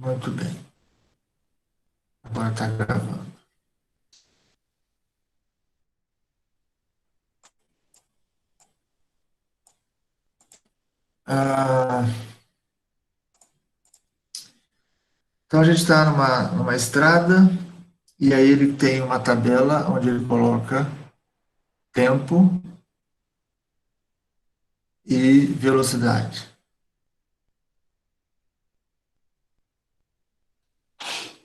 Muito bem. Agora está gravando. Ah, então a gente está numa estrada e aí ele tem uma tabela onde ele coloca tempo e velocidade,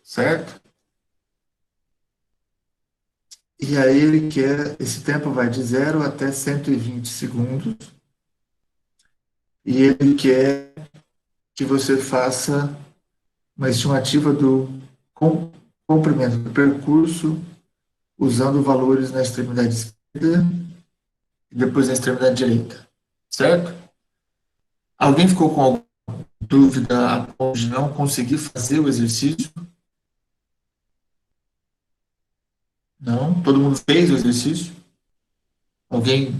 certo? E aí ele quer, esse tempo vai de 0 até 120 segundos e ele quer que você faça uma estimativa do com- comprimento do percurso usando valores na extremidade esquerda e depois na extremidade direita, certo? Alguém ficou com alguma dúvida a ponto de não conseguir fazer o exercício? Não? Todo mundo fez o exercício? Alguém.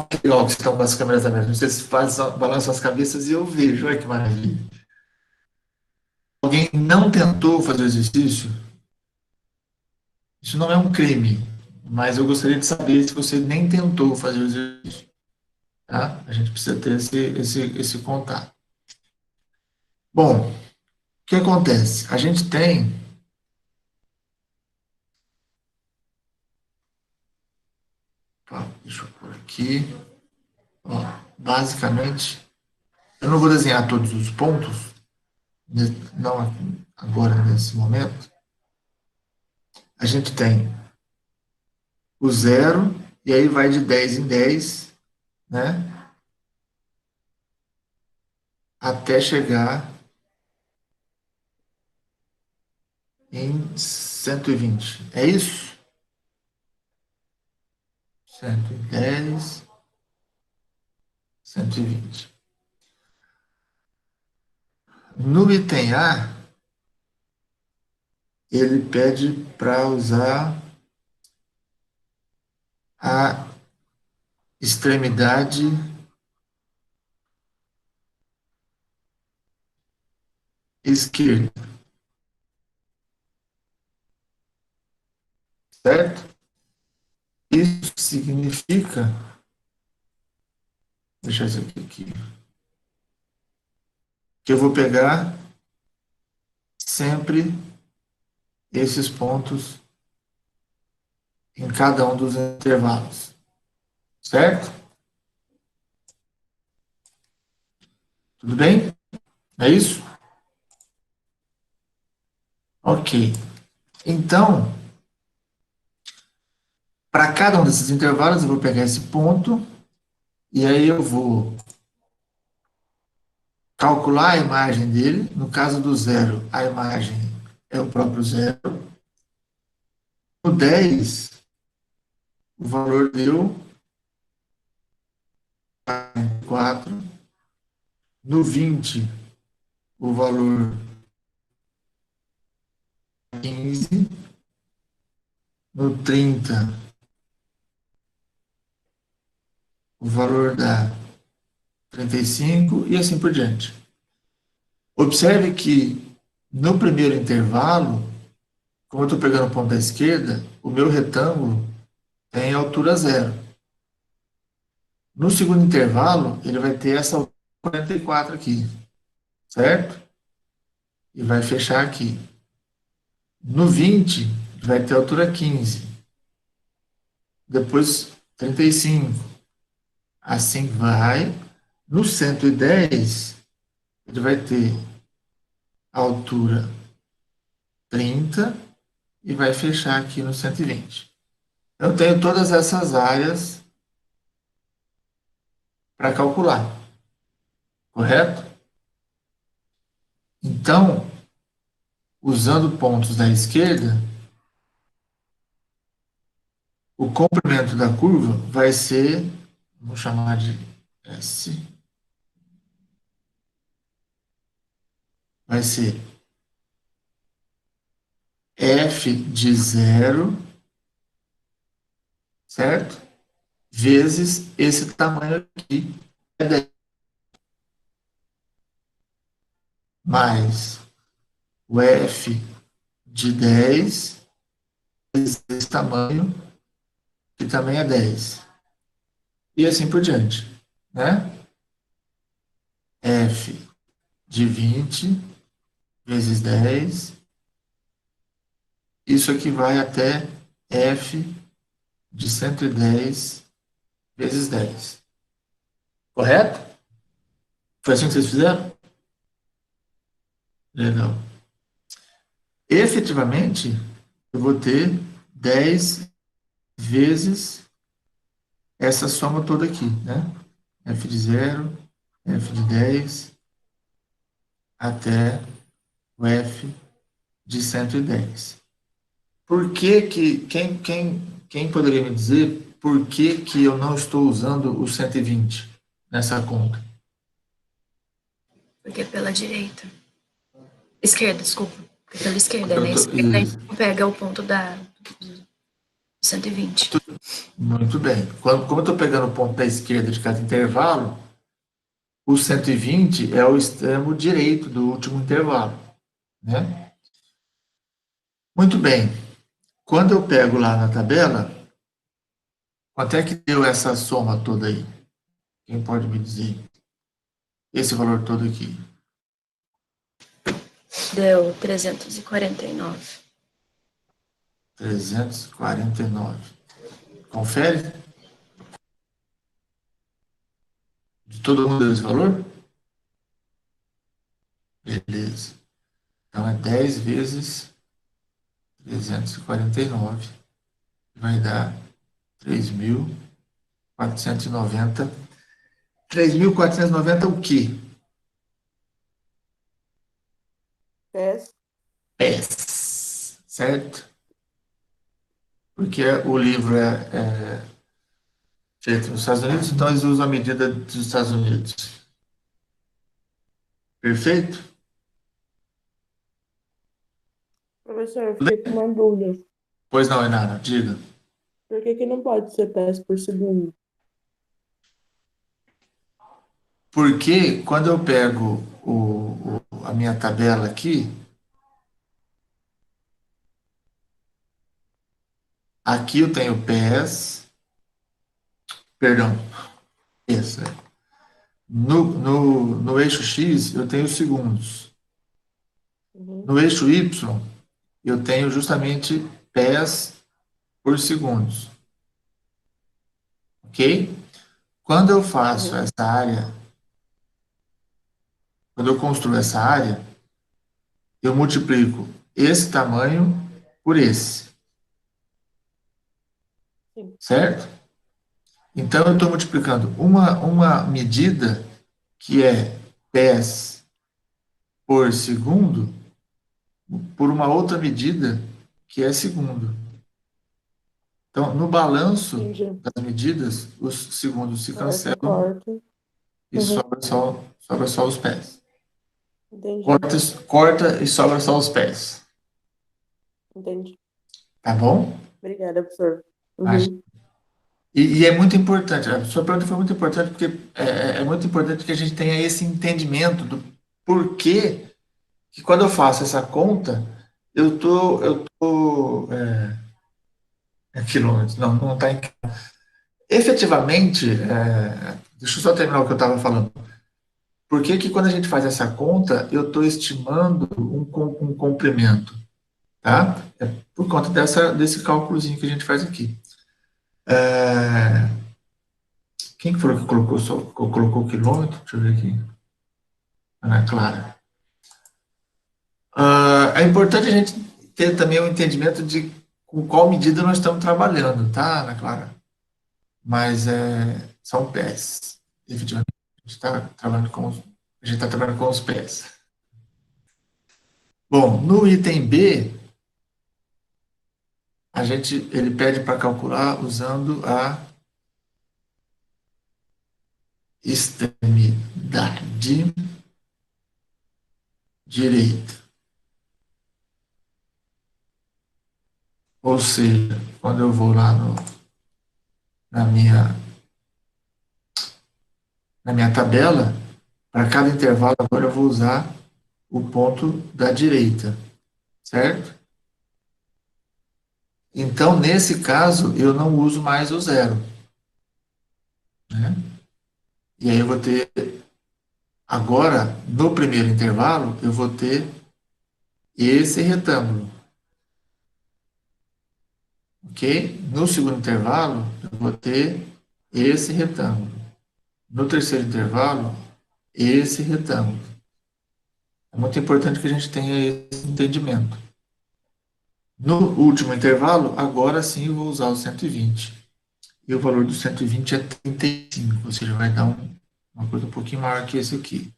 Que legal que estão com as câmeras abertas. Vocês fazem, balançam as cabeças e eu vejo. Olha que maravilha. Alguém não tentou fazer o exercício? Isso não é um crime, mas eu gostaria de saber se você nem tentou fazer o exercício. Tá? A gente precisa ter esse contato. Bom, o que acontece? A gente tem. Ó, deixa eu pôr aqui. Ó, basicamente, eu não vou desenhar todos os pontos, não agora nesse momento. A gente tem o zero, e aí vai de 10 em 10, né? Até chegar em 120. É isso? 110, 120. No item A, ele pede para usar a extremidade esquerda, certo? Isso significa, deixa eu ver aqui, que eu vou pegar sempre esses pontos em cada um dos intervalos, certo? Tudo bem? É isso? Ok. Então, para cada um desses intervalos, eu vou pegar esse ponto e aí eu vou calcular a imagem dele. No caso do zero, a imagem é o próprio zero. No 10, o valor deu 4. No 20, o valor 15. No 30, o valor dá 35 e assim por diante. Observe que no primeiro intervalo, como eu estou pegando o ponto da esquerda, o meu retângulo tem altura zero. No segundo intervalo, ele vai ter essa altura 44 aqui, certo? E vai fechar aqui. No 20, vai ter altura 15. Depois 35. Assim vai. No 110, ele vai ter altura 30 e vai fechar aqui no 120. Eu tenho todas essas áreas para calcular, correto? Então, usando pontos da esquerda, o comprimento da curva vai ser, vamos chamar de S, vai ser f de zero, certo? Vezes esse tamanho aqui, é 10. mais o F de 10 vezes esse tamanho, que também é 10. E assim por diante, né? F de 20 vezes 10. Isso aqui vai até F de 110 vezes 10. Correto? Foi assim que vocês fizeram? Legal. Efetivamente, eu vou ter 10 vezes essa soma toda aqui, né? F de 0, F de 10, até o F de 110. Por que que, quem poderia me dizer por que que eu não estou usando o 120 nessa conta? Porque é pela direita. Esquerda, desculpa. Porque é pela esquerda, Porque né? eu tô, Esquerda a gente não pega o ponto da 120. muito bem. Como eu estou pegando o ponto da esquerda de cada intervalo, o 120 é o extremo direito do último intervalo, né? Muito bem. Quando eu pego lá na tabela, quanto é que deu essa soma toda aí? Quem pode me dizer? Esse valor todo aqui. Deu 349. 349. Confere? De todo mundo deu esse valor? Beleza. Então é 10 vezes 349. Vai dar 3.490. 3.490 o quê? Pés. Pés. Certo? Porque o livro é feito nos Estados Unidos, então eles usam a medida dos Estados Unidos. Perfeito? Professor, eu fiquei com uma dúvida. Pois não, Enara, diga. Por que que não pode ser pés por segundo? Porque quando eu pego a minha tabela aqui, aqui eu tenho pés, perdão, isso, no eixo X eu tenho segundos. Uhum. No eixo Y eu tenho justamente pés por segundos. Ok? Quando eu faço Uhum. essa área, quando eu construo essa área, eu multiplico esse tamanho por esse, Sim. certo? Então eu estou multiplicando uma medida que é pés por segundo por uma outra medida que é segundo. Então, no balanço Entendi. das medidas, os segundos se Corta, cancelam corta. e Uhum. sobra só os pés. Entendi. Corta e sobra só os pés. Entendi. Tá bom? Obrigada, professor. Mas, Uhum. e é muito importante, a sua pergunta foi muito importante, porque é muito importante que a gente tenha esse entendimento do porquê que quando eu faço essa conta, quilômetros, não está em. Efetivamente, deixa eu só terminar o que eu estava falando. Por que que quando a gente faz essa conta, eu estou estimando um comprimento, tá? É por conta desse cálculozinho que a gente faz aqui. Quem que falou que colocou quilômetro? Deixa eu ver aqui. Ana Clara. É importante a gente ter também o entendimento de com qual medida nós estamos trabalhando, tá, Ana Clara? Mas são pés. Efetivamente, a gente está trabalhando com os pés. Bom, no item B, ele pede para calcular usando a extremidade direita. Ou seja, quando eu vou lá na minha tabela, para cada intervalo agora eu vou usar o ponto da direita, certo? Então, nesse caso, eu não uso mais o zero, né? E aí eu vou ter, agora, no primeiro intervalo, eu vou ter esse retângulo, ok? No segundo intervalo, eu vou ter esse retângulo. No terceiro intervalo, esse retângulo. É muito importante que a gente tenha esse entendimento. No último intervalo, agora sim eu vou usar o 120. E o valor do 120 é 35, ou seja, vai dar uma coisa um pouquinho maior que esse aqui.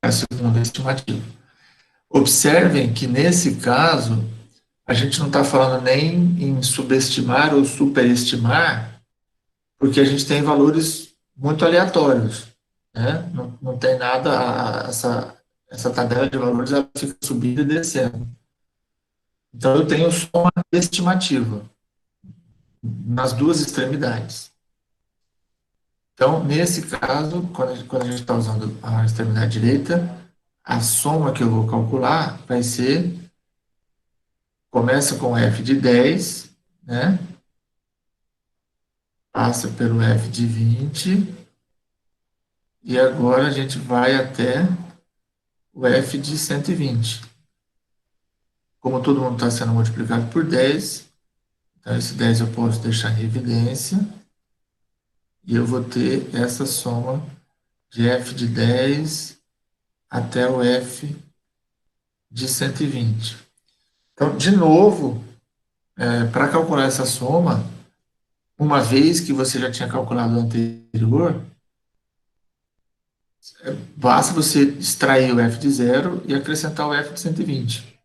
É a segunda estimativa. Observem que nesse caso, a gente não está falando nem em subestimar ou superestimar, porque a gente tem valores muito aleatórios, né? Não tem nada, essa tabela de valores ela fica subindo e descendo. Então, eu tenho só uma estimativa nas duas extremidades. Então, nesse caso, quando a gente está usando a extremidade direita, a soma que eu vou calcular vai ser, começa com f de 10, né? Passa pelo f de 20, e agora a gente vai até o f de 120. Como todo mundo está sendo multiplicado por 10, então esse 10 eu posso deixar em evidência, e eu vou ter essa soma de f de 10 até o f de 120. Então, de novo, para calcular essa soma, uma vez que você já tinha calculado o anterior, basta você extrair o f de zero e acrescentar o f de 120.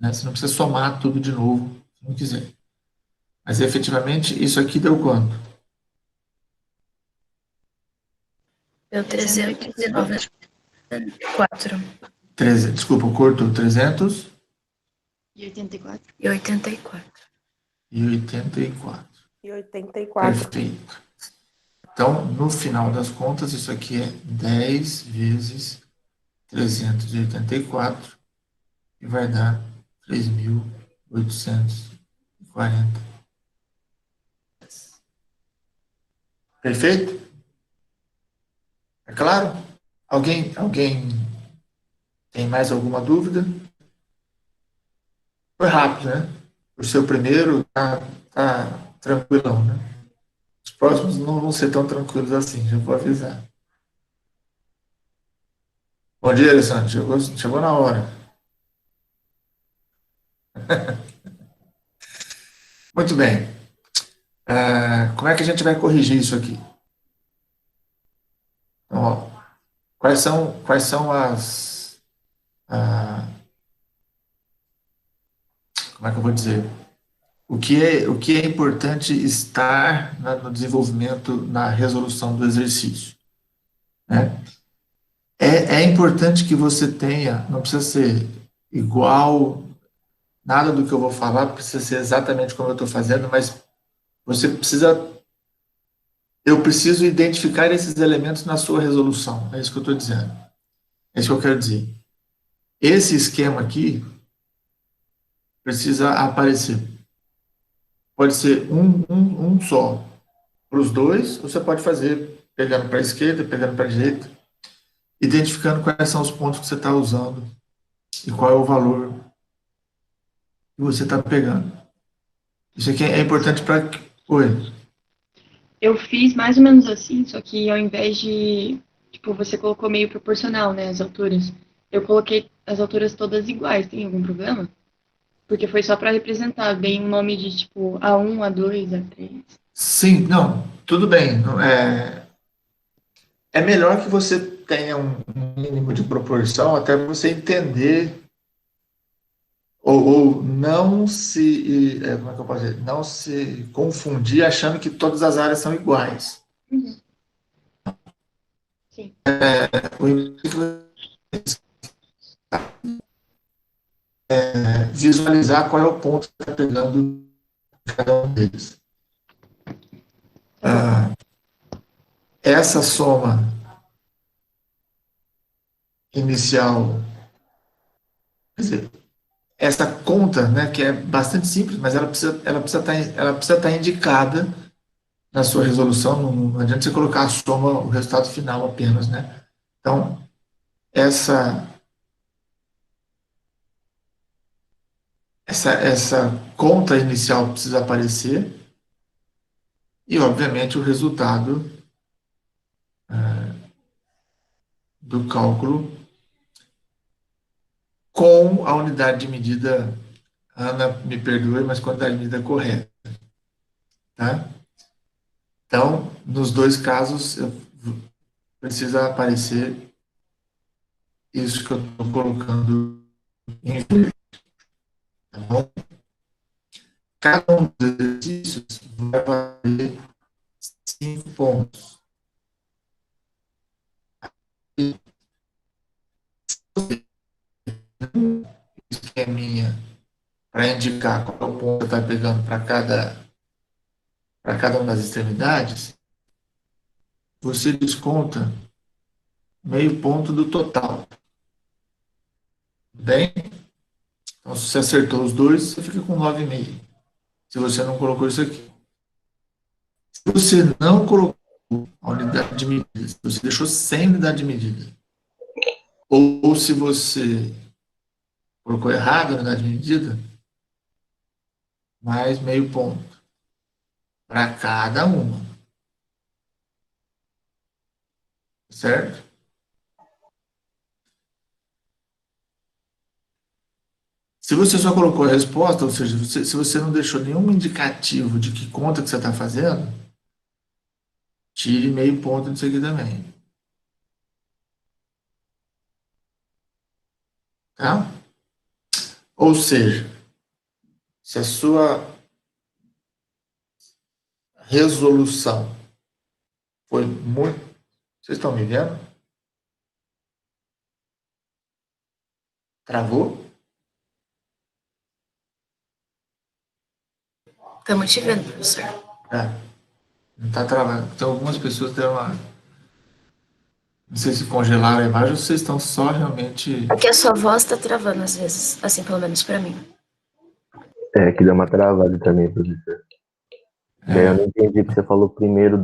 Né? Você não precisa somar tudo de novo, se não quiser. Mas, efetivamente, isso aqui deu quanto? Deu 394 Desculpa, cortou 300 e 84. E 84. e 84. E 84. Perfeito. Então, no final das contas, isso aqui é 10 vezes 384 e vai dar 3.840. Perfeito? É claro? Alguém tem mais alguma dúvida? Foi rápido, né? O seu primeiro tá tranquilão, né? Os próximos não vão ser tão tranquilos assim, já vou avisar. Bom dia, Alessandro. Chegou na hora. Muito bem. Como é que a gente vai corrigir isso aqui? Então, ó, quais são ah, como é que eu vou dizer? O que é importante estar no desenvolvimento, na resolução do exercício, né? É importante que você tenha, não precisa ser igual, nada do que eu vou falar precisa ser exatamente como eu estou fazendo, mas você precisa, eu preciso identificar esses elementos na sua resolução, é isso que eu estou dizendo, é isso que eu quero dizer. Esse esquema aqui precisa aparecer. Pode ser um só para os dois, ou você pode fazer pegando para a esquerda, pegando para a direita, identificando quais são os pontos que você está usando e qual é o valor que você está pegando. Isso aqui é importante para... Oi. Eu fiz mais ou menos assim, só que ao invés de, tipo, você colocou meio proporcional, né, as alturas. Eu coloquei as alturas todas iguais, tem algum problema? Porque foi só para representar, bem um nome de, tipo, A1, A2, A3. Sim, não, tudo bem. É melhor que você tenha um mínimo de proporção até você entender ou não se, como é que eu posso dizer? Não se confundir achando que todas as áreas são iguais. Uhum. Sim. O importante é visualizar qual é o ponto que está pegando em cada um deles. Essa soma inicial, quer dizer, essa conta, né, que é bastante simples, mas ela precisa estar indicada na sua resolução. Não adianta você colocar a soma, o resultado final apenas, né? Então, essa, essa conta inicial precisa aparecer e, obviamente, o resultado do cálculo com a unidade de medida, Ana, me perdoe, mas com a unidade de medida correta, tá? Então, nos dois casos, precisa aparecer isso que eu estou colocando em verde, tá bom? Cada um dos exercícios vai valer 5 pontos. E um esqueminha para indicar qual é o ponto que está pegando para cada uma das extremidades, você desconta meio ponto do total. Bem? Então, se você acertou os dois, você fica com 9,5. Se você não colocou isso aqui. Se você não colocou a unidade de medida, se você deixou sem unidade de medida, ou se você colocou errado a unidade de medida, mais meio ponto para cada uma. Certo? Se você só colocou a resposta, ou seja, se você não deixou nenhum indicativo de que conta que você está fazendo, tire meio ponto disso aqui também. Tá? Ou seja, se a sua resolução foi muito... Vocês estão me vendo? Travou? Estamos te vendo, professor. Não está travando. Então, algumas pessoas deram uma... Não sei se congelaram a imagem ou se vocês estão só realmente... Aqui a sua voz tá travando às vezes, assim, pelo menos pra mim. Que deu uma travada também, professor. Daí eu não entendi o que você falou primeiro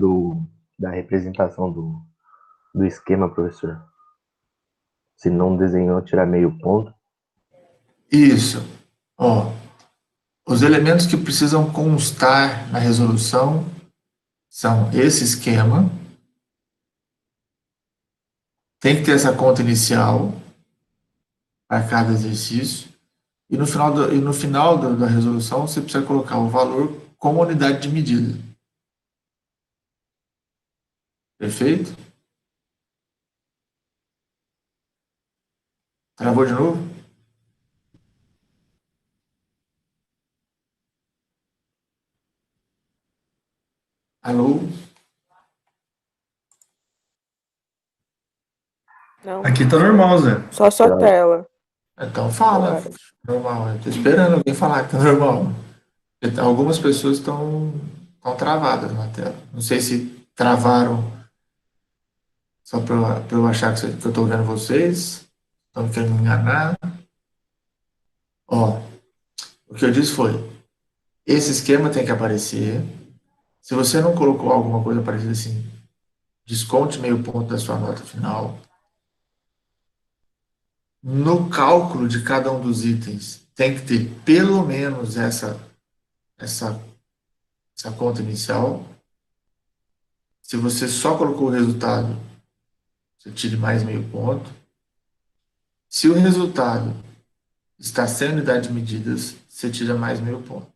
da representação do esquema, professor. Se não desenhou, tirar meio ponto. Isso. Ó, os elementos que precisam constar na resolução são esse esquema. Tem que ter essa conta inicial para cada exercício. E no final da resolução, você precisa colocar o valor como unidade de medida. Perfeito? Travou de novo? Alô? Não, Aqui tá normal, Zé. só sua tela. Então fala. Agora. Normal. Eu tô esperando alguém falar que tá normal. Algumas pessoas estão travadas na tela. Não sei se travaram só para eu achar que eu estou vendo vocês. Estão querendo me enganar. Ó, o que eu disse foi, esse esquema tem que aparecer. Se você não colocou alguma coisa parecida assim, desconte meio ponto da sua nota final. No cálculo de cada um dos itens, tem que ter pelo menos essa conta inicial. Se você só colocou o resultado, você tire mais meio ponto. Se o resultado está sem unidade de medidas, você tira mais meio ponto.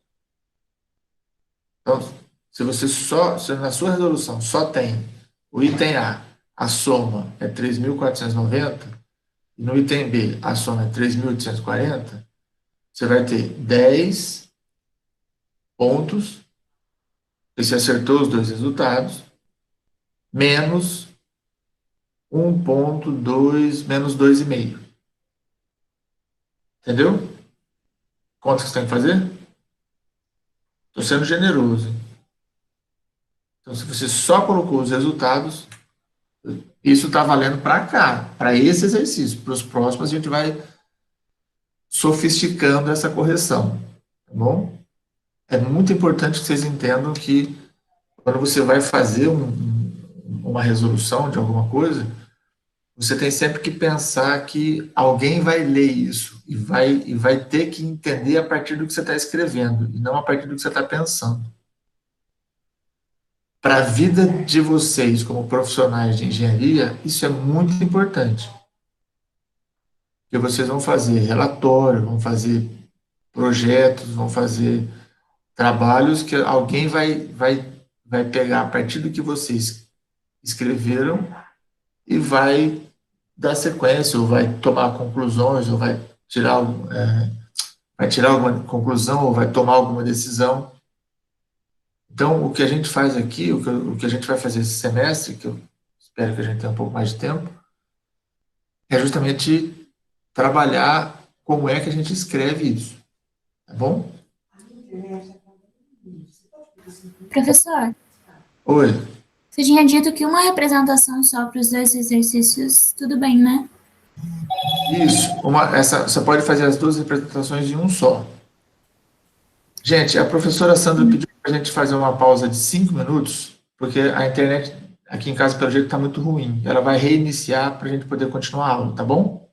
Então, se na sua resolução só tem o item a soma é 3.490, e no item B, a soma é 3.840, você vai ter 10 pontos, e você acertou os dois resultados, menos 1,2, menos 2,5. Entendeu? Quanto que você tem que fazer? Estou sendo generoso. Então, se você só colocou os resultados, Isso está valendo para cá, para esse exercício. Para os próximos, a gente vai sofisticando essa correção, tá bom? É muito importante que vocês entendam que quando você vai fazer uma resolução de alguma coisa, você tem sempre que pensar que alguém vai ler isso e vai ter que entender a partir do que você está escrevendo e não a partir do que você está pensando. Para a vida de vocês como profissionais de engenharia, isso é muito importante. Porque vocês vão fazer relatório, vão fazer projetos, vão fazer trabalhos que alguém vai pegar a partir do que vocês escreveram e vai dar sequência, ou vai tomar conclusões, ou vai tirar alguma conclusão, ou vai tomar alguma decisão. Então, o que a gente faz aqui, o que a gente vai fazer esse semestre, que eu espero que a gente tenha um pouco mais de tempo, é justamente trabalhar como é que a gente escreve isso, tá bom? Professor, Oi, você tinha dito que uma representação só para os dois exercícios, tudo bem, né? isso, você pode fazer as duas representações em um só. Gente, a professora Sandra pediu para a gente fazer uma pausa de 5 minutos, porque a internet aqui em casa, pelo jeito, está muito ruim. Ela vai reiniciar para a gente poder continuar a aula, tá bom?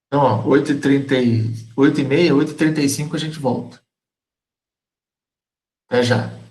Então, ó, 8h30, 8h30, 8h35 a gente volta. Até já.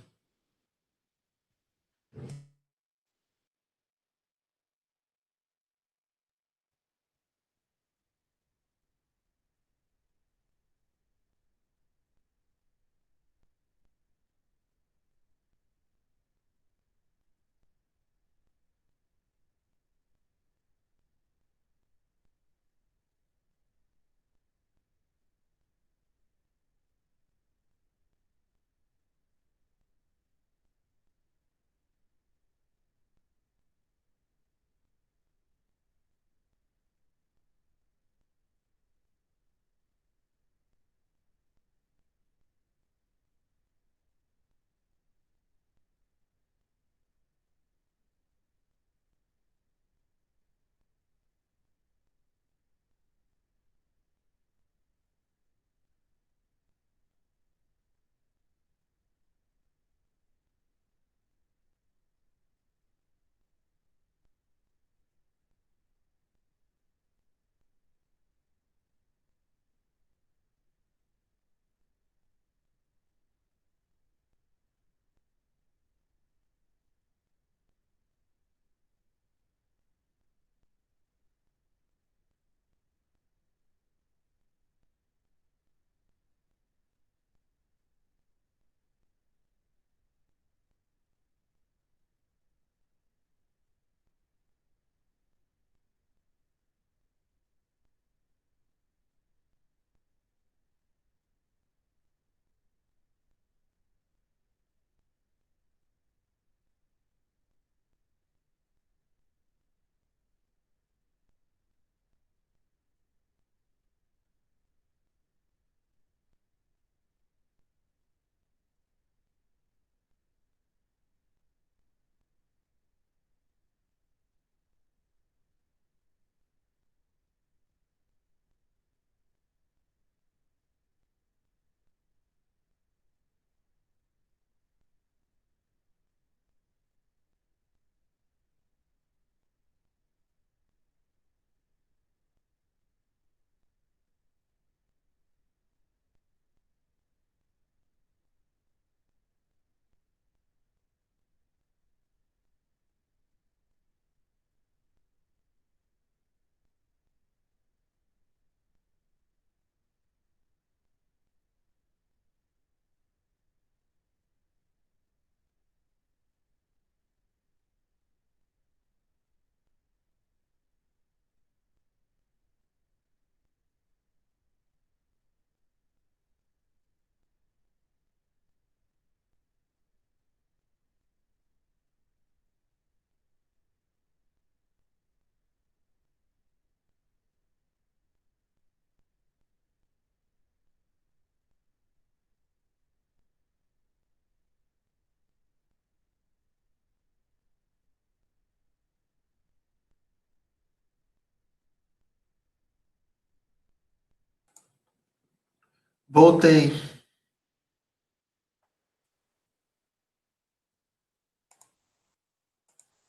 Voltei.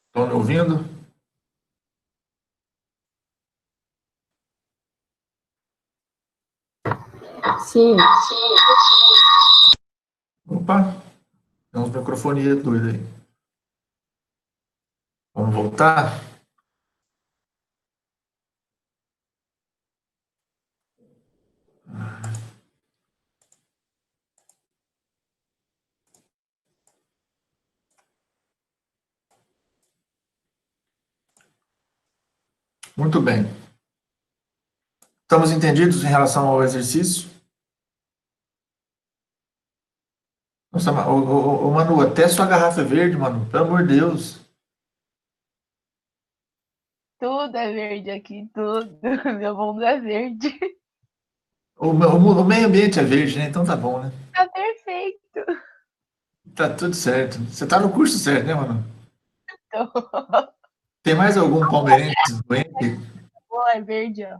Estão me ouvindo? Sim. Opa, tem uns microfonia doido aí. Vamos voltar? Muito bem. Estamos entendidos em relação ao exercício? Nossa, Manu, até sua garrafa é verde, Manu, pelo amor de Deus. Tudo é verde aqui, tudo. Meu mundo é verde. O meio ambiente é verde, né? Então tá bom, né? Tá perfeito. Tá tudo certo. Você tá no curso certo, né, Manu? Então, Tem mais algum palmeirense doente? pô, é verde, ó.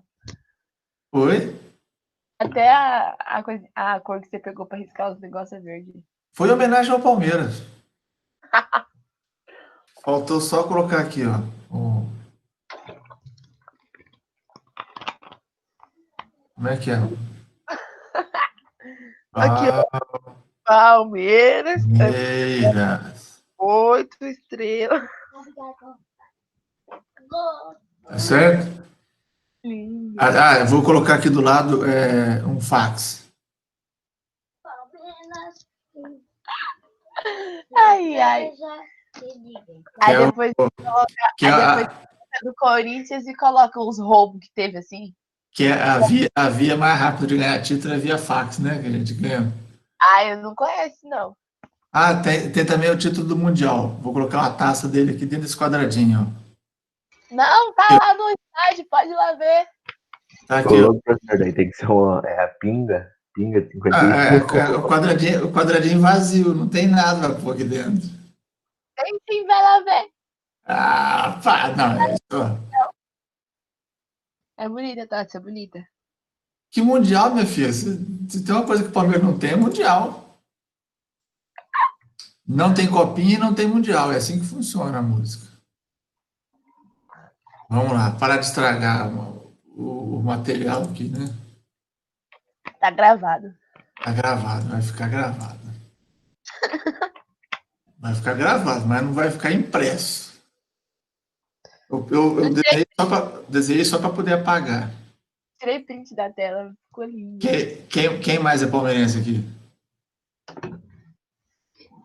Oi? Até a cor que você pegou pra riscar os negócios é verde. Foi homenagem ao Palmeiras. Faltou só colocar aqui, ó. Como é que é? Aqui, Palmeiras, Palmeiras. 8 estrelas. Tá certo? Lindo. Eu vou colocar aqui do lado um fax. Ai, ai. Aí depois Que é, do Corinthians e coloca os roubos que teve assim. que é a via mais rápida de ganhar título é via fax, né? Que a gente ganha. Ah, eu não conheço, não. Tem também o título do Mundial. Vou colocar uma taça dele aqui dentro desse quadradinho, ó. Não, tá lá no estádio, pode ir lá ver. Tá aqui, ó. Professor, daí tem que ser a pinga de 55. O quadradinho vazio, não tem nada pra pôr aqui dentro. Tem sim, vai lá ver. Não, é isso. É bonita, Tati, é bonita. Que Mundial, minha filha? Se tem uma coisa que o Palmeiras não tem, é Mundial. Não tem copinha e não tem Mundial. É assim que funciona a música. Vamos lá, parar de estragar o material aqui, né? Tá gravado. Tá gravado, vai ficar gravado. Vai ficar gravado, mas não vai ficar impresso. Eu desenhei só para poder apagar. Tirei print da tela, ficou lindo. Quem mais é palmeirense aqui?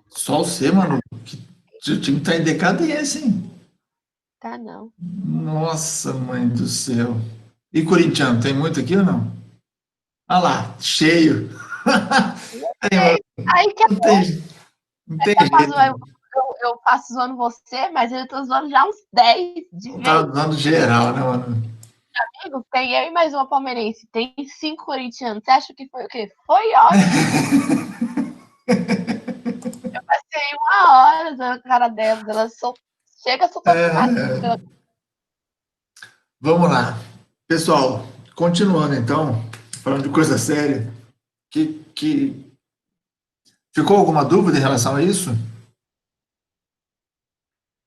Só você, mano. O time tá em decadência, hein? Tá, não. Nossa, mãe do céu. E corintiano, tem muito aqui ou não? Olha lá, cheio. Aí que Não tem, não tem jeito. eu passo zoando você, mas eu tô zoando já uns 10 de vez. Tá dando geral, né, mano? Amigo, tem eu e mais uma palmeirense. Tem 5 corintianos. Você acha que foi o quê? Foi ótimo. Eu passei 1 hora na cara delas. Elas chega a soltar Vamos lá. Pessoal, continuando então, falando de coisa séria, ficou alguma dúvida em relação a isso?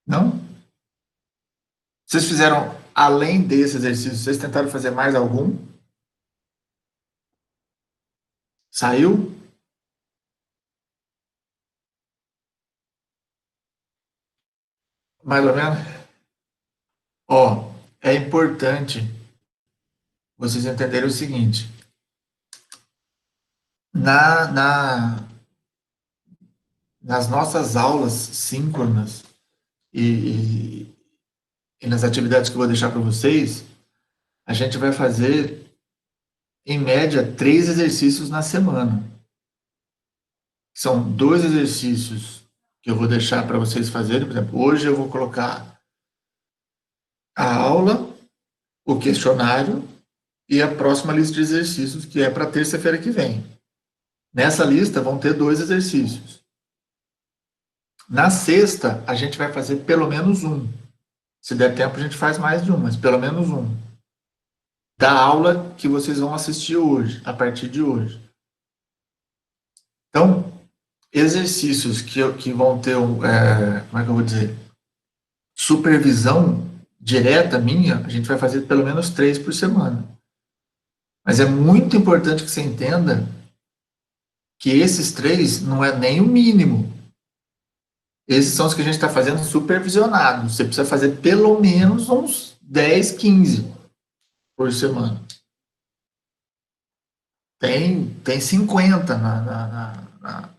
Não? Vocês fizeram, além desse exercício, vocês tentaram fazer mais algum? Saiu? Mais ou menos? Ó, é importante vocês entenderem o seguinte. Nas nossas aulas síncronas e nas atividades que eu vou deixar para vocês, a gente vai fazer, em média, 3 exercícios na semana. São 2 exercícios que eu vou deixar para vocês fazerem. Por exemplo, hoje eu vou colocar a aula, o questionário e a próxima lista de exercícios, que é para terça-feira que vem. Nessa lista vão ter 2 exercícios. Na sexta, a gente vai fazer pelo menos um. Se der tempo, a gente faz mais de um, mas pelo menos um. Da aula que vocês vão assistir hoje, a partir de hoje. Então, exercícios que vão ter, como é que eu vou dizer, supervisão direta minha, a gente vai fazer pelo menos 3 por semana. Mas é muito importante que você entenda que esses 3 não é nem o mínimo. Esses são os que a gente está fazendo supervisionados. Você precisa fazer pelo menos uns 10, 15 por semana. Tem 50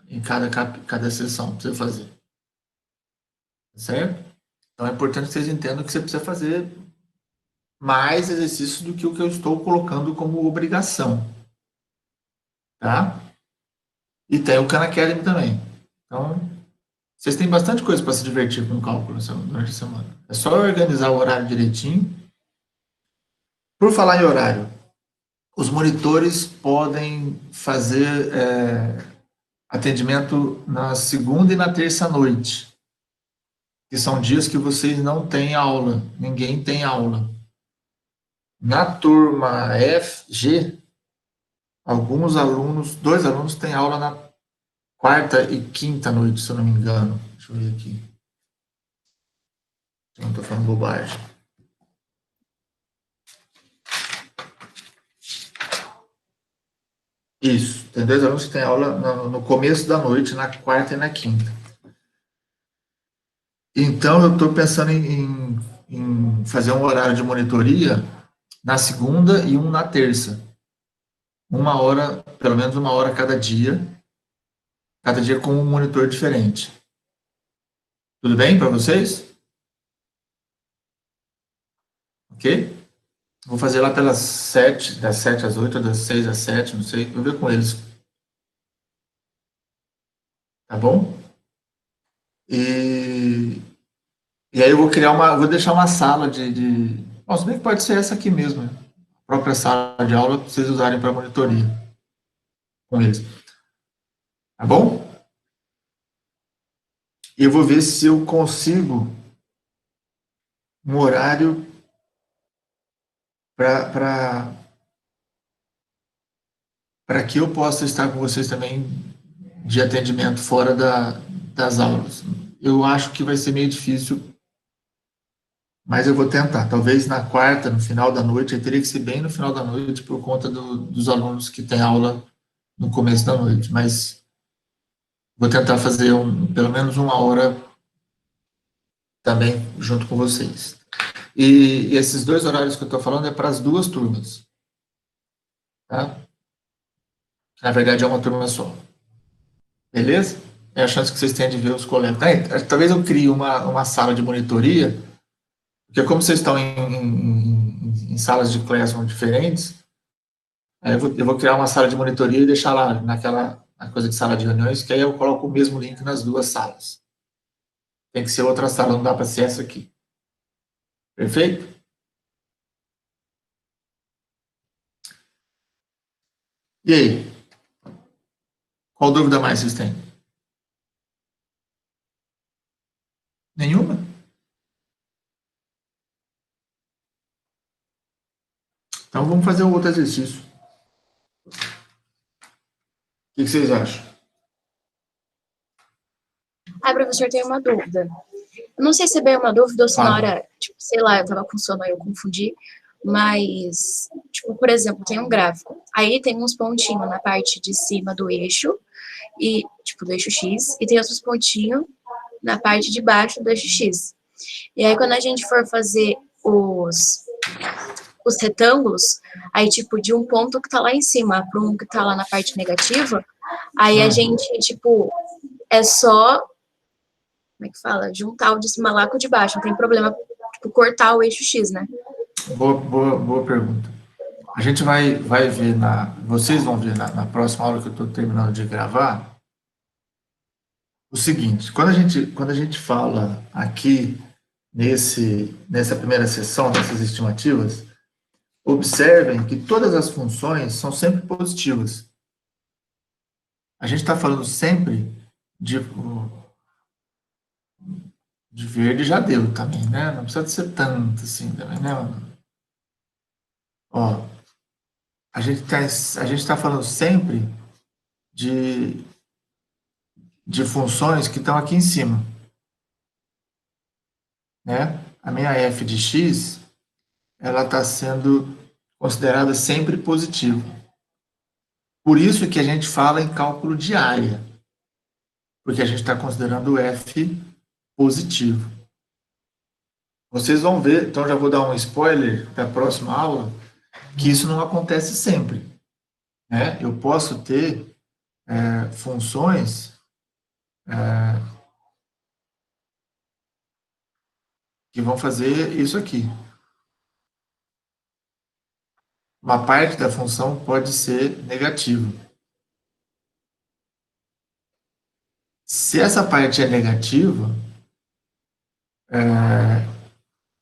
em cada sessão para você fazer. Certo? Então é importante que vocês entendam que você precisa fazer mais exercícios do que o que eu estou colocando como obrigação. Tá? E tem o Khan Academy também. Então, vocês têm bastante coisa para se divertir com o cálculo durante a semana. É só organizar o horário direitinho. Por falar em horário, os monitores podem fazer atendimento na segunda e na terça noite, que são dias que vocês não têm aula, ninguém tem aula. Na turma FG, dois alunos têm aula na quarta e quinta noite, se eu não me engano. Deixa eu ver aqui. Eu não estou falando bobagem. Isso, tem 2 alunos que têm aula no começo da noite, na quarta e na quinta. Então, eu estou pensando em fazer um horário de monitoria na segunda e um na terça. 1 hora, pelo menos 1 hora cada dia com um monitor diferente. Tudo bem para vocês? Ok? Vou fazer lá pelas 7, das 7 às 8, das 6 às 7, não sei. Vou ver com eles. Tá bom? E aí eu vou deixar uma sala Bom, se bem que pode ser essa aqui mesmo, né? A própria sala de aula para vocês usarem para monitoria com eles. Tá bom? E eu vou ver se eu consigo um horário para que eu possa estar com vocês também de atendimento fora das aulas. Eu acho que vai ser meio difícil, mas eu vou tentar. Talvez na quarta, no final da noite, eu teria que ser bem no final da noite por conta dos alunos que têm aula no começo da noite, mas vou tentar fazer pelo menos 1 hora também junto com vocês. E esses 2 horários que eu estou falando é para as 2 turmas. Tá? Na verdade, é uma turma só. Beleza? É a chance que vocês têm de ver os colegas. Talvez eu crie uma sala de monitoria, porque como vocês estão em salas de classroom diferentes, eu vou criar uma sala de monitoria e deixar lá naquela coisa de sala de reuniões, que aí eu coloco o mesmo link nas 2 salas. Tem que ser outra sala, não dá para ser essa aqui. Perfeito? E aí? Qual dúvida mais vocês têm? Nenhuma? Então vamos fazer um outro exercício. O que vocês acham? Professor, tenho uma dúvida. Eu não sei se é bem uma dúvida ou se na hora, tipo, sei lá, eu tava com sono aí eu confundi, mas, tipo, por exemplo, tem um gráfico, aí tem uns pontinhos na parte de cima do eixo, e, tipo, do eixo X, e tem outros pontinhos na parte de baixo do eixo X. E aí, quando a gente for fazer os retângulos, aí, tipo, de um ponto que tá lá em cima para um que tá lá na parte negativa, aí a gente, tipo, é só, como é que fala? Juntar o de cima lá com o de baixo, não tem problema, tipo, cortar o eixo X, né? Boa pergunta. A gente vai ver vocês vão ver na próxima aula que eu estou terminando de gravar, o seguinte, quando a gente fala aqui nessa primeira sessão, nessas estimativas, observem que todas as funções são sempre positivas. A gente está falando sempre de verde já deu também, né? Não precisa ser tanto assim também, né? Ó, a gente tá falando sempre de de funções que estão aqui em cima, né? A minha f de x, ela está sendo considerada sempre positiva. Por isso que a gente fala em cálculo de área, porque a gente está considerando o f positivo. Vocês vão ver, então já vou dar um spoiler da próxima aula, que isso não acontece sempre, né? Eu posso ter funções que vão fazer isso aqui. Uma parte da função pode ser negativa. Se essa parte é negativa,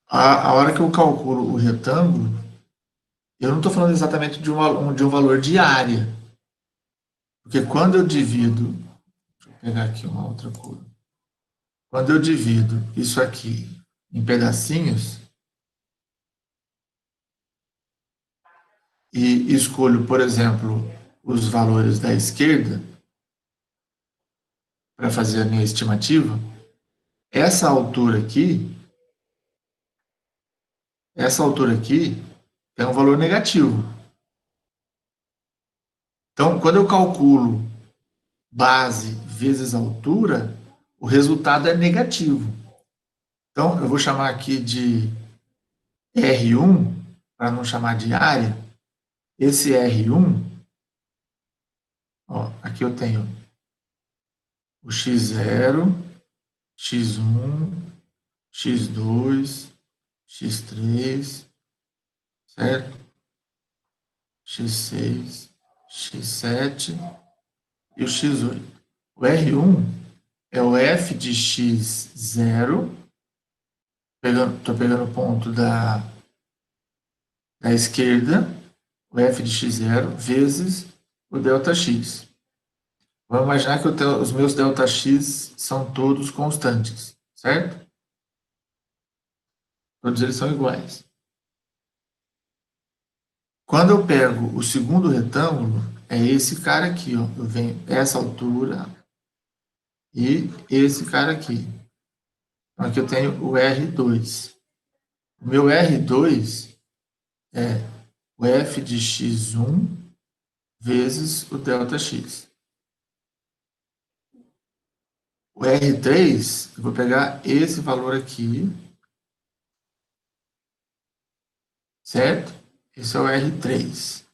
a hora que eu calculo o retângulo, eu não estou falando exatamente de um valor de área. Porque quando eu divido, deixa eu pegar aqui uma outra cor. Quando eu divido isso aqui em pedacinhos e escolho, por exemplo, os valores da esquerda para fazer a minha estimativa, essa altura aqui é um valor negativo. Então, quando eu calculo base vezes altura, o resultado é negativo. Então, eu vou chamar aqui de R1, para não chamar de área. Esse R1, ó, aqui eu tenho o x0, x1, x2, x3, certo? x6, x7 e o x8. O R1 é o f de x0, estou pegando o ponto da esquerda, o f de x0, vezes o ΔX. Vamos imaginar que os meus ΔX são todos constantes, certo? Todos eles são iguais. Quando eu pego o segundo retângulo, é esse cara aqui, ó. Eu venho essa altura e esse cara aqui. Então, aqui eu tenho o R2. O meu R2 é o f de x1 vezes o ΔX. O R3, eu vou pegar esse valor aqui, certo? Esse é o R3.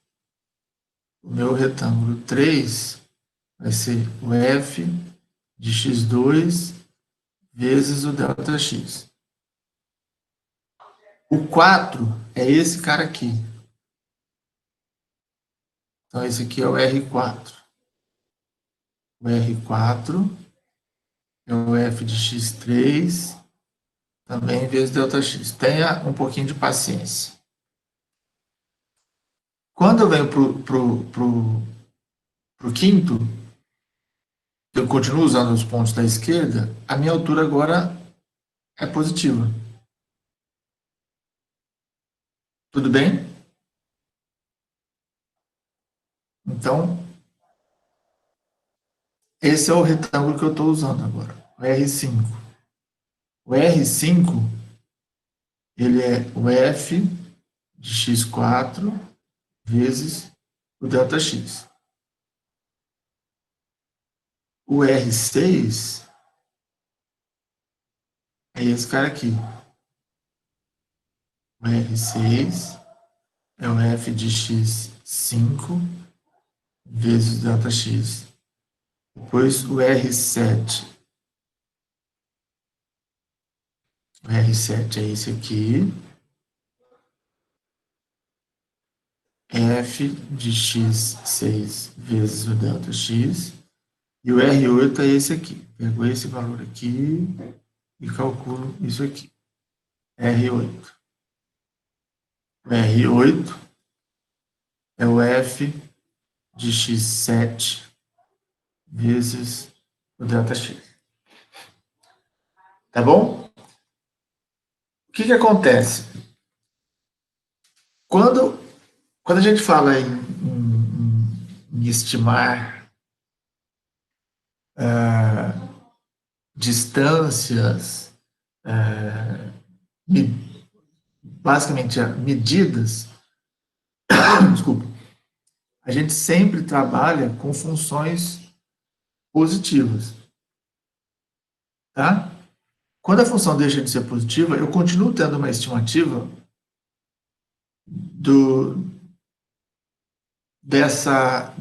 O meu retângulo 3 vai ser o f de x2 vezes o ΔX. O 4 é esse cara aqui. Então, esse aqui é o R4. O R4 é o f de x3, também vezes ΔX. Tenha um pouquinho de paciência. Quando eu venho para o quinto, eu continuo usando os pontos da esquerda, a minha altura agora é positiva. Tudo bem? Então, esse é o retângulo que eu estou usando agora, o R5. O R5, ele é o f de x4 vezes o ΔX. O R6 é esse cara aqui. O R6 é o f de x5 vezes o ΔX. Depois o R7. O R7 é esse aqui. F de x6 vezes o ΔX. E o R8 é esse aqui. Pego esse valor aqui e calculo isso aqui. R8. O R8 é o F de x7 vezes o ΔX. Tá bom? O que acontece? Quando a gente fala em estimar distâncias, basicamente medidas, desculpa, a gente sempre trabalha com funções positivas, tá? Quando a função deixa de ser positiva, eu continuo tendo uma estimativa dessa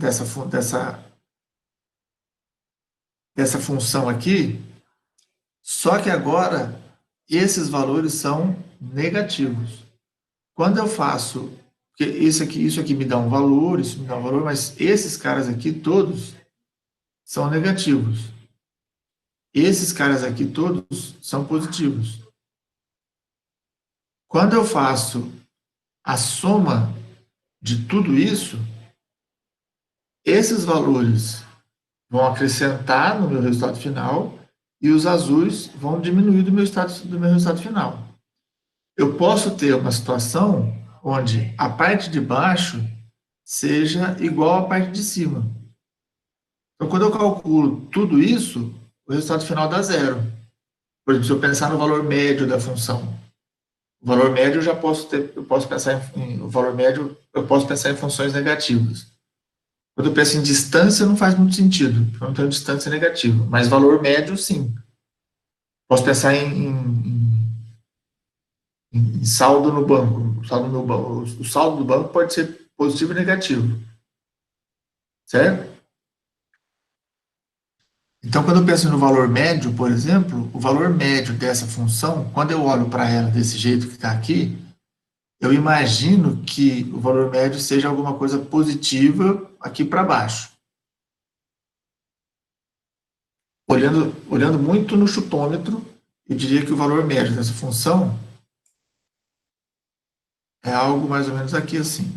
função aqui, só que agora esses valores são negativos. Quando eu faço, porque isso aqui me dá um valor, isso me dá um valor, mas esses caras aqui todos são negativos. Esses caras aqui todos são positivos. Quando eu faço a soma de tudo isso, esses valores vão acrescentar no meu resultado final e os azuis vão diminuir do meu resultado final. Eu posso ter uma situação onde a parte de baixo seja igual à parte de cima. Então, quando eu calculo tudo isso, o resultado final dá zero. Por exemplo, se eu pensar no valor médio da função, o valor médio eu posso pensar o valor médio, eu posso pensar em funções negativas. Quando eu penso em distância, não faz muito sentido, porque eu não tenho distância negativa, mas valor médio, sim. Posso pensar em saldo no banco. O saldo do banco pode ser positivo e negativo. Certo? Então, quando eu penso no valor médio, por exemplo, o valor médio dessa função, quando eu olho para ela desse jeito que está aqui, eu imagino que o valor médio seja alguma coisa positiva aqui para baixo. Olhando muito no chutômetro, eu diria que o valor médio dessa função é algo mais ou menos aqui assim.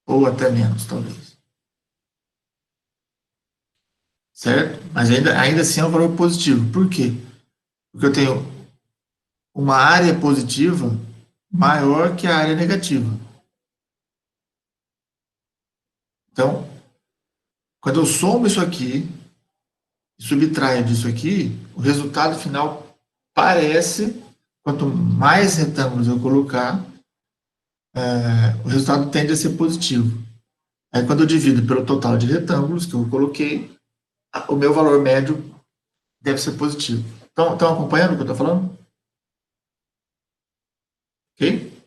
Ou até menos, talvez. Certo? Mas ainda assim é um valor positivo. Por quê? Porque eu tenho uma área positiva maior que a área negativa. Então, quando eu somo isso aqui e subtraio disso aqui, o resultado final parece, quanto mais retângulos eu colocar, o resultado tende a ser positivo. Aí, quando eu divido pelo total de retângulos que eu coloquei, o meu valor médio deve ser positivo. Estão acompanhando o que eu estou falando? Ok?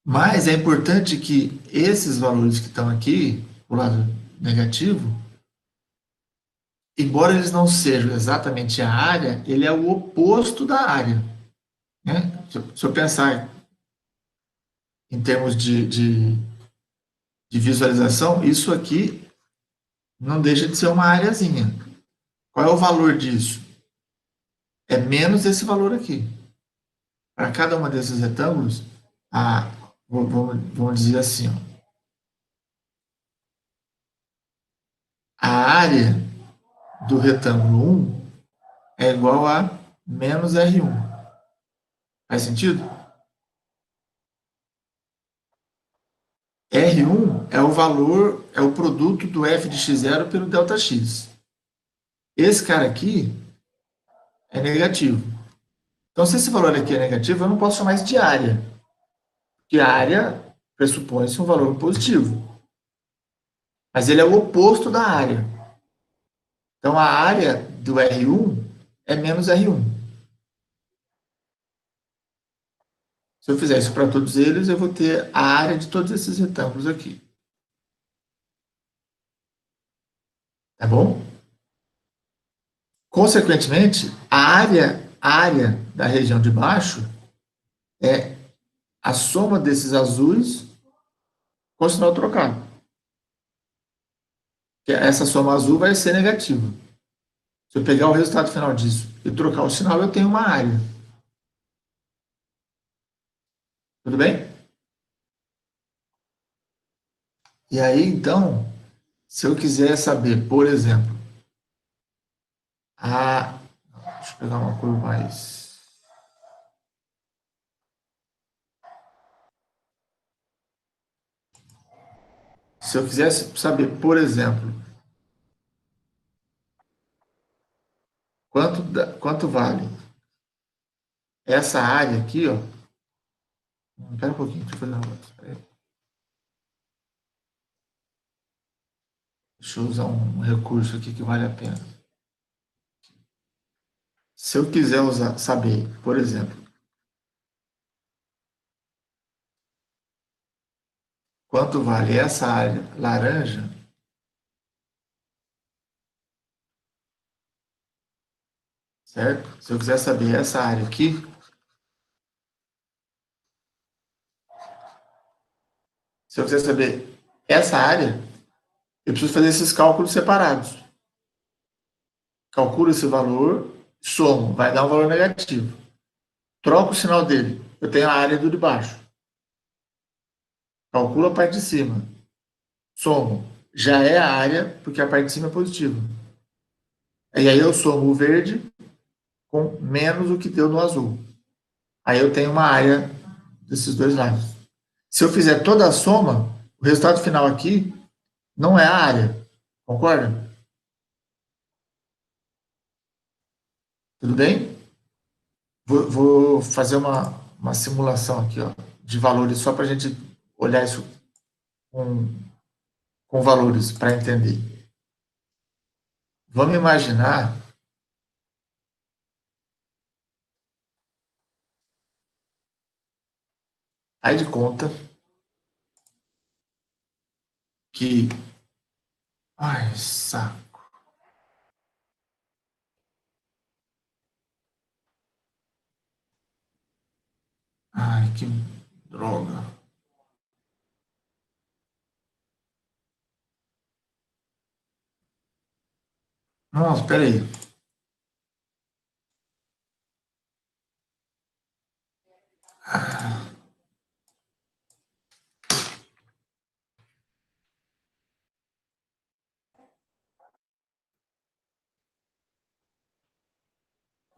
Mas é importante que esses valores que estão aqui, o lado negativo, embora eles não sejam exatamente a área, ele é o oposto da área. Né? Se eu pensar em termos de visualização, isso aqui não deixa de ser uma areazinha. Qual é o valor disso? É menos esse valor aqui. Para cada uma desses retângulos, vamos dizer assim, ó, a área do retângulo 1 é igual a menos R1. Faz sentido? R1 é o valor, é o produto do f de x0 pelo ΔX. Esse cara aqui é negativo. Então, se esse valor aqui é negativo, eu não posso chamar isso de área. Porque a área pressupõe-se um valor positivo. Mas ele é o oposto da área. Então, a área do R1 é menos R1. Se eu fizer isso para todos eles, eu vou ter a área de todos esses retângulos aqui. Tá bom? Consequentemente, a área da região de baixo é a soma desses azuis com sinal trocado. Essa soma azul vai ser negativa. Se eu pegar o resultado final disso e trocar o sinal, eu tenho uma área. Tudo bem? E aí, então, se eu quiser saber, por exemplo, deixa eu pegar uma cor mais... Se eu quisesse saber, por exemplo, quanto vale essa área aqui, ó. Espera um pouquinho, deixa eu fazer uma outra. Deixa eu usar um recurso aqui que vale a pena. Se eu quiser saber, por exemplo, quanto vale essa área laranja, certo? Se eu quiser saber essa área aqui, se eu quiser saber essa área, eu preciso fazer esses cálculos separados. Calculo esse valor, somo, vai dar um valor negativo. Troco o sinal dele, eu tenho a área do de baixo. Calculo a parte de cima. Somo, já é a área, porque a parte de cima é positiva. E aí eu somo o verde com menos o que deu no azul. Aí eu tenho uma área desses dois lados. Se eu fizer toda a soma, o resultado final aqui não é a área. Concorda? Tudo bem? Vou fazer uma simulação aqui, ó, de valores, só para a gente olhar isso com valores, para entender. Vamos imaginar aí de conta que... Ai, saco. Ai, que droga. Nossa, espera aí.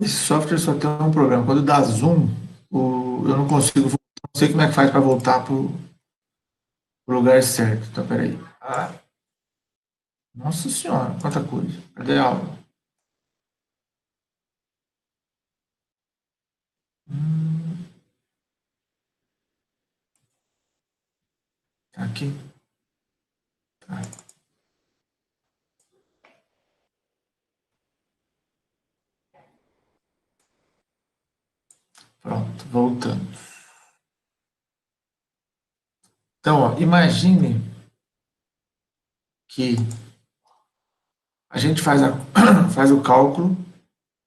Esse software só tem um problema. Quando dá zoom, eu não consigo, não sei como é que faz para voltar para o lugar certo. Então, peraí. Nossa senhora, quanta coisa. Cadê a aula? Tá aqui. Tá. Pronto, voltando. Então, ó, imagine que a gente faz o cálculo,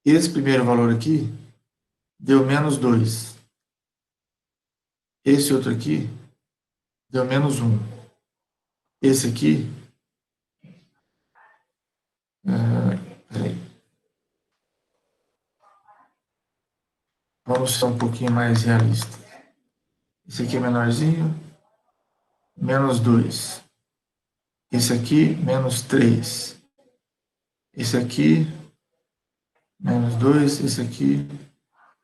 esse primeiro valor aqui deu menos 2. Esse outro aqui deu menos 1. Esse aqui... peraí. Vamos ser um pouquinho mais realista. Esse aqui é menorzinho, menos 2. Esse aqui, menos 3. Esse aqui, menos 2. Esse aqui,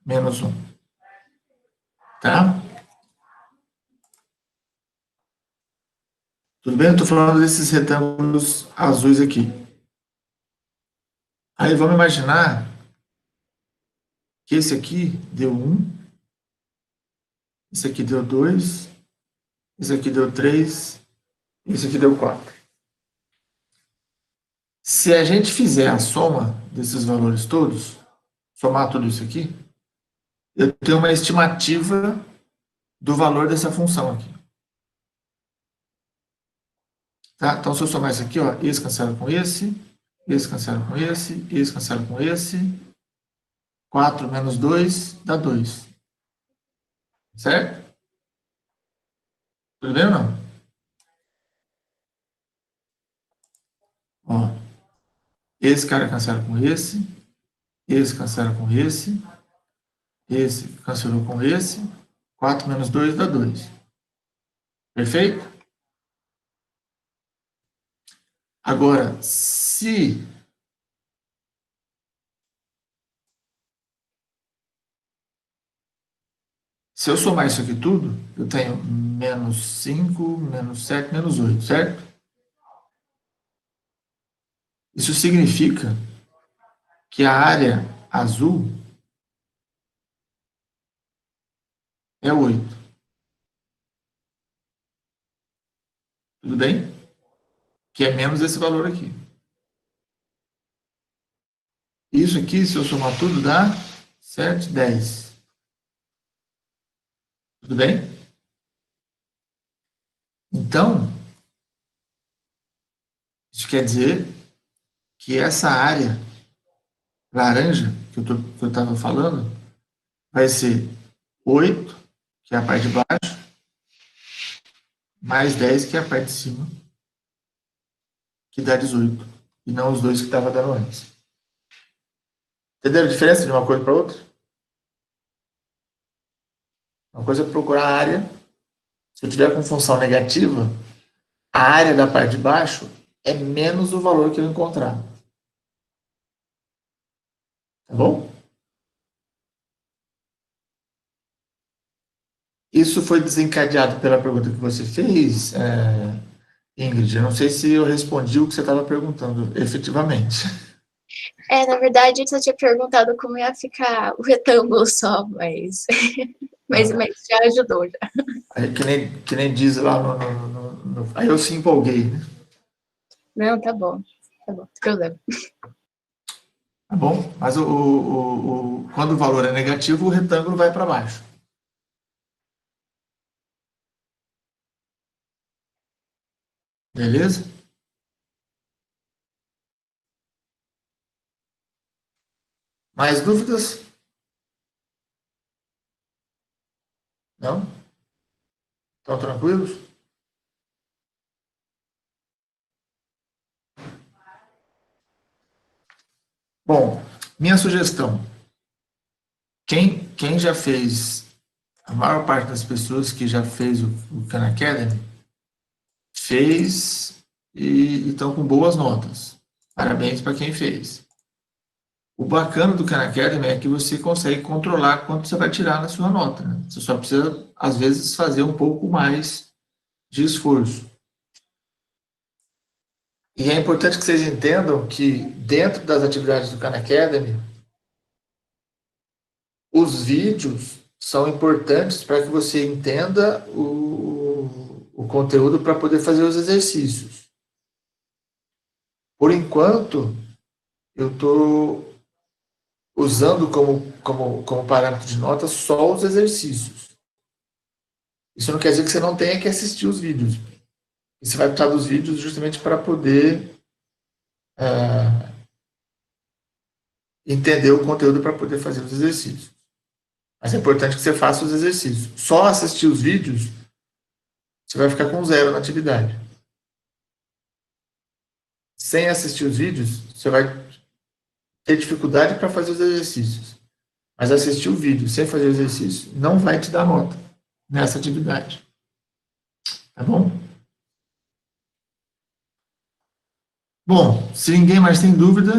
menos 1. Tá? Tudo bem? Eu estou falando desses retângulos azuis aqui. Aí vamos imaginar que esse aqui deu 1, esse aqui deu 2, esse aqui deu 3, esse aqui deu 4. Se a gente fizer a soma desses valores todos, somar tudo isso aqui, eu tenho uma estimativa do valor dessa função aqui. Tá? Então, se eu somar isso aqui, ó, esse cancela com esse cancela com esse cancela com esse, 4 menos 2 dá 2. Certo? Tudo bem ou não? Ó, esse cara cancela com esse cancela com esse cancelou com esse, 4 menos 2 dá 2. Perfeito? Agora, se eu somar isso aqui tudo, eu tenho menos 5, menos 7, menos 8, certo? Isso significa que a área azul é 8. Tudo bem? Que é menos esse valor aqui. Isso aqui, se eu somar tudo, dá 7, 10. Tudo bem? Então, isso quer dizer que essa área laranja que eu estava falando vai ser 8, que é a parte de baixo, mais 10, que é a parte de cima, que dá 18. E não os dois que estava dando antes. Entenderam a diferença de uma coisa para outra? Uma coisa é procurar a área. Se eu tiver com função negativa, a área da parte de baixo é menos o valor que eu encontrar. Tá bom? Isso foi desencadeado pela pergunta que você fez, Ingrid. Eu não sei se eu respondi o que você estava perguntando, efetivamente. Na verdade, eu só tinha perguntado como ia ficar o retângulo só, mas já ajudou. Já. Aí, que nem diz lá aí eu se empolguei, né? Não, tá bom, não tem problema. Tá bom? Mas quando o valor é negativo, o retângulo vai para baixo. Beleza? Mais dúvidas? Não? Estão tranquilos? Bom, minha sugestão. Quem já fez, a maior parte das pessoas que já fez o Khan Academy, fez e estão com boas notas. Parabéns para quem fez. O bacana do Khan Academy é que você consegue controlar quanto você vai tirar na sua nota. Né? Você só precisa, às vezes, fazer um pouco mais de esforço. E é importante que vocês entendam que, dentro das atividades do Khan Academy, os vídeos são importantes para que você entenda o conteúdo para poder fazer os exercícios. Por enquanto, eu estou usando como parâmetro de nota só os exercícios. Isso não quer dizer que você não tenha que assistir os vídeos. Você vai precisar dos vídeos justamente para poder entender o conteúdo para poder fazer os exercícios. Mas é importante que você faça os exercícios. Só assistir os vídeos, você vai ficar com 0 na atividade. Sem assistir os vídeos, você vai ter dificuldade para fazer os exercícios. Mas assistir o vídeo sem fazer o exercício não vai te dar nota nessa atividade. Tá bom? Bom, se ninguém mais tem dúvida,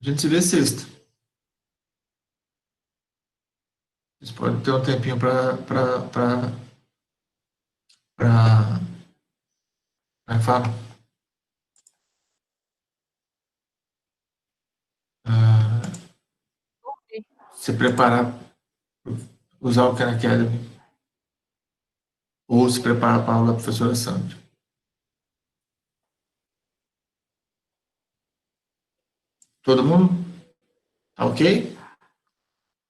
a gente se vê sexta. Vocês podem ter um tempinho para falar. Se preparar para usar o Khan Academy ou se preparar para a aula da professora Sandra. Todo mundo? Tá ok?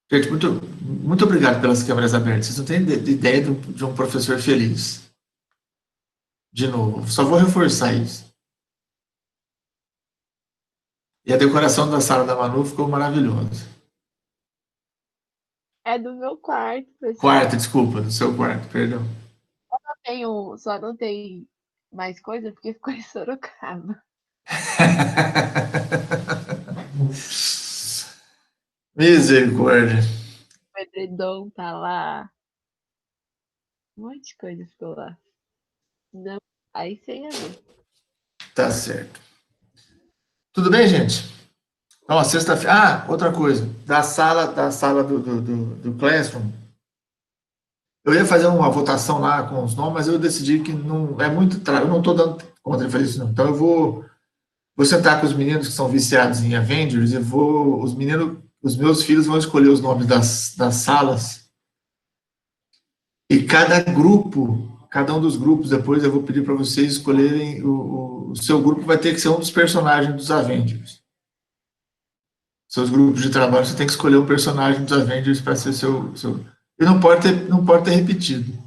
Gente, muito obrigado pelas câmeras abertas. Vocês não têm ideia de um professor feliz. De novo, só vou reforçar isso. E a decoração da sala da Manu ficou maravilhosa. É do meu quarto, pessoal. Quarto, desculpa, do seu quarto, perdão. Só não tem mais coisa porque ficou em Sorocaba. Misericórdia. O edredom tá lá. Um monte de coisa ficou lá. Não, aí sem a ver. Tá certo. Tudo bem, gente? Ó, sexta-feira. outra coisa. Da sala do Classroom. Eu ia fazer uma votação lá com os nomes, mas eu decidi que não é muito. Eu não estou dando conta de fazer isso, não. Então eu vou vou sentar com os meninos que são viciados em Avengers e os meus filhos vão escolher os nomes das salas. E cada um dos grupos, depois eu vou pedir para vocês escolherem, o seu grupo vai ter que ser um dos personagens dos Avengers. Seus grupos de trabalho, você tem que escolher um personagem dos Avengers para ser seu... E não pode ter repetido.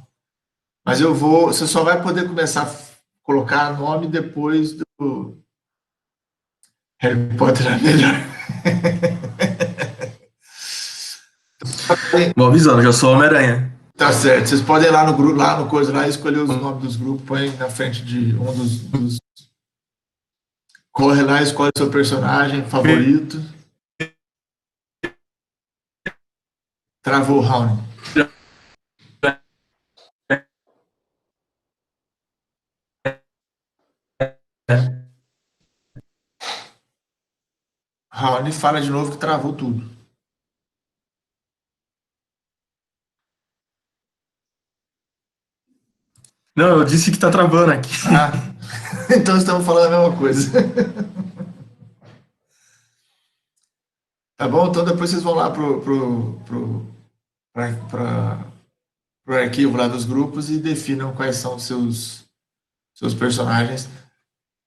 Mas você só vai poder começar a colocar nome depois do Harry Potter é melhor. Vou avisando, já sou Homem-Aranha. Tá certo. Vocês podem ir lá no grupo, lá no coisa, lá, escolher os nomes dos grupos, põe na frente de um dos... Corre lá, escolhe seu personagem favorito. Travou o Raoni. Raoni, fala de novo que travou tudo. Não, eu disse que tá travando aqui. Ah, então estamos falando a mesma coisa. Tá bom? Então depois vocês vão lá pro arquivo lá dos grupos e definam quais são os seus personagens.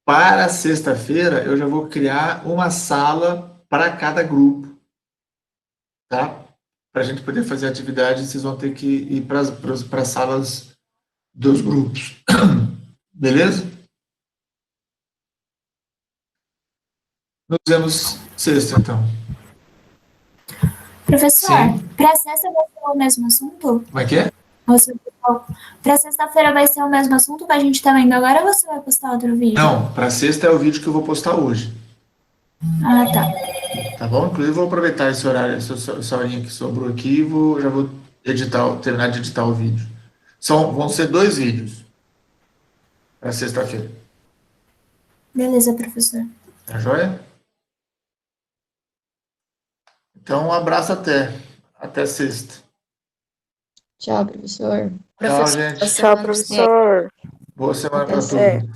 Para sexta-feira, eu já vou criar uma sala para cada grupo, tá? Para a gente poder fazer atividade, vocês vão ter que ir para as salas dos grupos. Beleza? Nos vemos sexta, então. Professor, Sim. para sexta vai ser o mesmo assunto? Como é que é? Para sexta-feira vai ser o mesmo assunto que a gente está vendo agora ou você vai postar outro vídeo? Não, para sexta é o vídeo que eu vou postar hoje. Ah, tá. Tá bom? Inclusive, vou aproveitar esse horário, essa horinha que sobrou aqui e já vou terminar de editar o vídeo. Vão ser 2 vídeos para sexta-feira. Beleza, professor. Tá joia? Então, um abraço até sexta. Tchau, professor. Tchau, gente. Tchau, professor. Boa semana Até para sexta. todos.